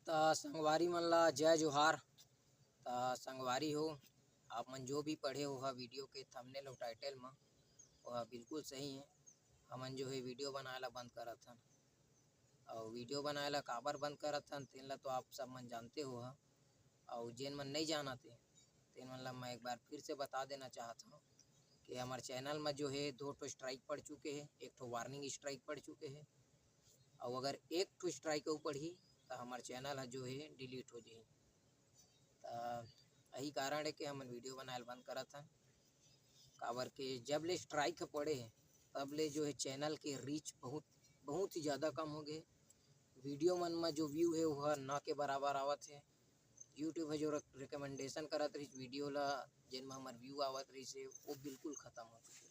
ता संगवारी मन ला जय जोहार। ता संगवारी हो, आप मन जो भी पढ़े हो वीडियो के थंबनेल और टाइटल में वह बिल्कुल सही है। हमन जो है वीडियो बनाए ला बंद करत हन और वीडियो बनाए ला काबर बंद करत हन तेन ला तो आप सब मन जानते हो। और जेन मन नहीं जानते तेन मन ला मैं एक बार फिर से बता देना चाहता हूँ कि हमारे चैनल में जो है 2 ठो स्ट्राइक पड़ चुके हैं, 1 ठो वार्निंग स्ट्राइक पड़ चुके हैं और अगर 1 ठो स्ट्राइक ऊपर ही तो हमारे चैनल जो है डिलीट हो जाए। यही कारण है कि हम वीडियो बनाए बंद करत हन काबर के जब ले स्ट्राइक पड़े हैं तब ले जो है चैनल के रीच बहुत ही ज़्यादा कम हो गए। वीडियो मन में जो व्यू है वह न के बराबर आवत है। यूट्यूब है जो रिकमेंडेशन करत रही वीडियो ला जिन में हमार व्यू आवत रही से वो बिल्कुल ख़त्म हो चुके।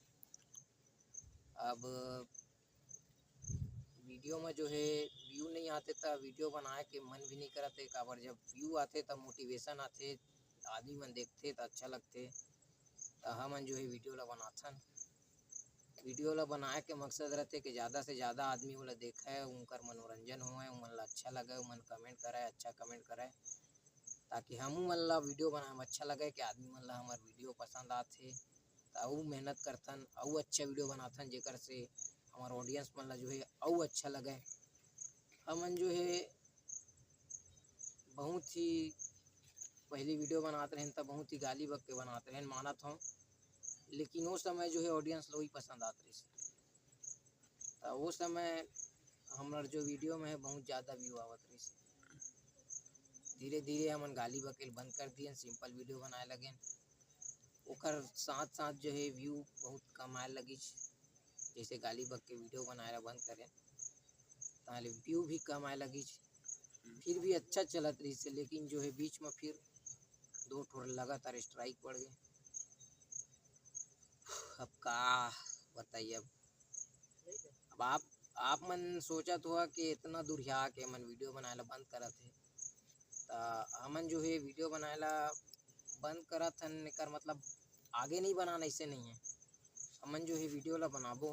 अब वीडियो में जो है व्यू नहीं आते तो वीडियो बनाए के मन भी नहीं करते काबर जब व्यू आते तब मोटिवेशन आते, आदमी मन देखते तो अच्छा लगते। तो हमन जो है वीडियो ला बनाथन। वीडियो ला बनाए के मकसद रहते कि ज़्यादा से ज़्यादा आदमी वाला देखे, उनकर मनोरंजन होए, उमन ला अच्छा लगे, उमन कमेंट करे, अच्छा कमेंट करे ताकि हम मन ला वीडियो बनाए में अच्छा लगे कि आदमी मन ला हमार वीडियो पसंद आथे। तो मेहनत करथन और अच्छा वीडियो बनाथन जेकर से हमार ऑडियंस मन ला जो है और अच्छा लगे। हमन जो है बहुत ही पहली वीडियो बनाते रहें तब बहुत ही गाली बक के बनाते रहें मानत हूँ, लेकिन वो समय जो है ऑडियंस लोग ही पसंद आते रही। तो वो समय हमार जो वीडियो में है बहुत ज़्यादा व्यू आवत रही। धीरे धीरे हमन गाली बकेल बंद कर दिए, सिंपल वीडियो बनाए लगे। ओकर साथ साथ जो है व्यू बहुत कम आए लगी। जैसे गाली बक के वीडियो बनाए बंद करें ताले व्यू भी कम आए लगी। फिर भी अच्छा चलत रही से, लेकिन जो है बीच में फिर 2 ठो लगातार स्ट्राइक पड़ गए। अब का बताइए। अब आप मन सोचत हुआ कि इतना दूर यहाँ के मन वीडियो बनाए ला बंद करत है। तो हमन जो है वीडियो बनाए ला बंद करत हन एकर मतलब आगे नहीं बनाना ऐसे नहीं है। हमन जो है वीडियो ला बनाबो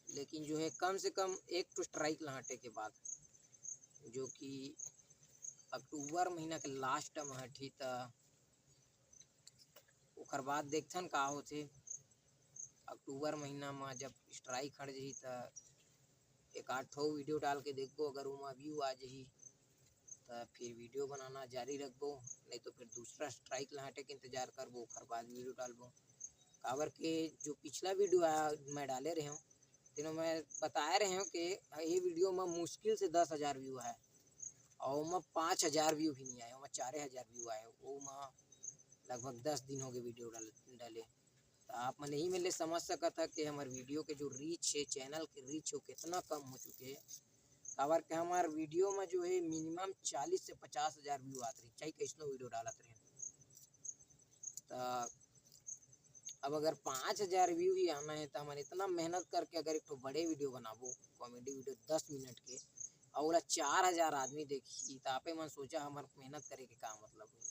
लेकिन जो है कम से कम 1 ठो स्ट्राइक ला हटे के बाद, जो कि अक्टूबर महीना के लास्ट में हटी त ओकर बाद देखथन का होथे। अक्टूबर महीना में जब स्ट्राइक हट जाही तो 1-8 ठो वीडियो डाल के देखबो, अगर उमा व्यू आ जाही तो फिर वीडियो बनाना जारी रखबो, नहीं तो फिर दूसरा स्ट्राइक ला हटे के इंतजार करबो, ओकर बाद वीडियो डालबो। काबर के जो पिछला वीडियो मैं डाले रहे हूँ तीनों मैं बताए रहे हूँ कि ये वीडियो में मुश्किल से 10,000 व्यू आए और वहाँ 5,000 व्यू भी नहीं आए, वहाँ 4,000 व्यू आए। वो वहाँ लगभग 10 दिन हो गए वीडियो डाले। तो आप मन यही में समझ सकता है कि हमारे वीडियो के जो रीच है, चैनल के रीच हो कितना कम हो चुके हैं। काबर के हमारे वीडियो में जो है मिनिमम 40 से 50,000 व्यू आते रहे, चाहे कैसनो वीडियो डालत रहे। तो अब अगर 5,000 व्यू ही आना है तो हम इतना मेहनत करके अगर एक तो बड़े वीडियो बनाबो, कॉमेडी वीडियो 10 मिनट के और ओला 4,000 आदमी देखी तो आपे मन सोचा हमार मेहनत करे के का मतलब हुई।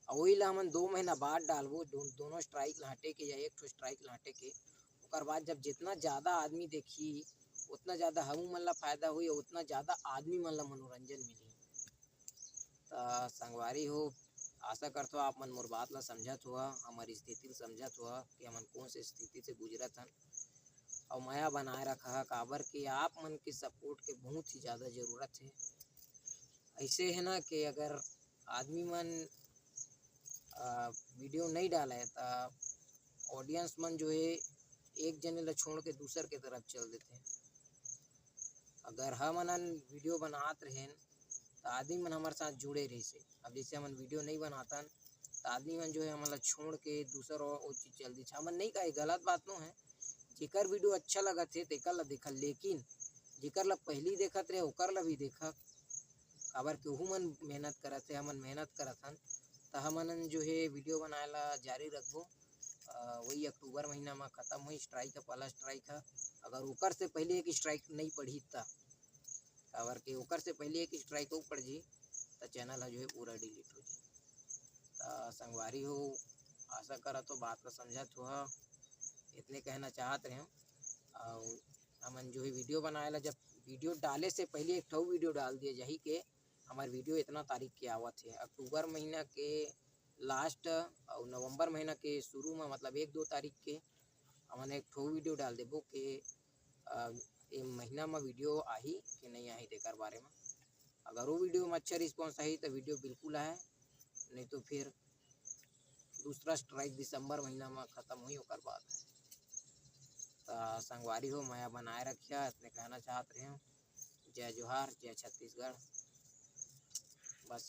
और वही ला हमन 2 महीना बाद डालबो, दोनों स्ट्राइक ला हटे के या 1 ठो स्ट्राइक ला हटे के। ओकर बाद जब जितना ज़्यादा आदमी देखी उतना ज़्यादा हम मन ला फायदा हुई और उतना ज़्यादा आदमी मन ला मनोरंजन मिली। तो संगवारी हो, आशा करता हूँ आप मन मोर बात ला समझत हुआ, हमारी स्थिति समझत हुआ कि हमन कौन से स्थिति से गुजरत हन और माया बनाए रखा है। काबर कि आप मन के सपोर्ट के बहुत ही ज़्यादा ज़रूरत है। ऐसे है ना कि अगर आदमी मन वीडियो नहीं डाले तो ऑडियंस मन जो है एक जने ला छोड़ के दूसर के तरफ चल देते हैं। अगर हम वीडियो बनात रहें तो आदमी मन हमारे साथ जुड़े रही से। अब जैसे हमन वीडियो नहीं बनातन तो आदमी मन जो है हमारा छोड़ के दूसर और चीज़ चल दी। हमन नहीं कहे गलत बात नो है, जेकर वीडियो अच्छा लगत है तेकर ला देखा, लेकिन जेकर ला पहली देखत रहे ओकर ला भी देखा। काबर के ओहू मन मेहनत करत है, हमन मेहनत करत हन तो हमन जो है वीडियो बनाए ला जारी रखबो। वही अक्टूबर महीना में ख़त्म हुई स्ट्राइक है, पहला स्ट्राइक है। अगर ओकर से पहले एक स्ट्राइक नहीं पड़ी था, काबर के ओकर से पहले एक स्ट्राइक हो पड़ जी तो चैनल जो है पूरा डिलीट हो जाए। तो संगवारी हो, आशा करा तो बात को समझत हुआ, इतने कहना चाहत रहे। और हमन जो है वीडियो बनाए ला जब वीडियो डाले से पहले एक ठो वीडियो डाल दिया जाही के हमार वीडियो इतना तारीख के आवत है। अक्टूबर महीना के लास्ट और नवंबर महीना के शुरू में मतलब 1-2 तारीख के हमने एक ठो वीडियो डाल देबो के ये महीना में वीडियो आही कि नहीं आही तेकर बारे में। अगर वो वीडियो में अच्छा रिस्पॉन्स आई तो वीडियो बिल्कुल आए, नहीं तो फिर दूसरा स्ट्राइक दिसंबर महीना में ख़त्म हुई ओकर बाद है। तो संगवारी हो मैं बनाए रखिया इतने कहना चाहत रहे हूँ। जय जोहार, जय छत्तीसगढ़। बस।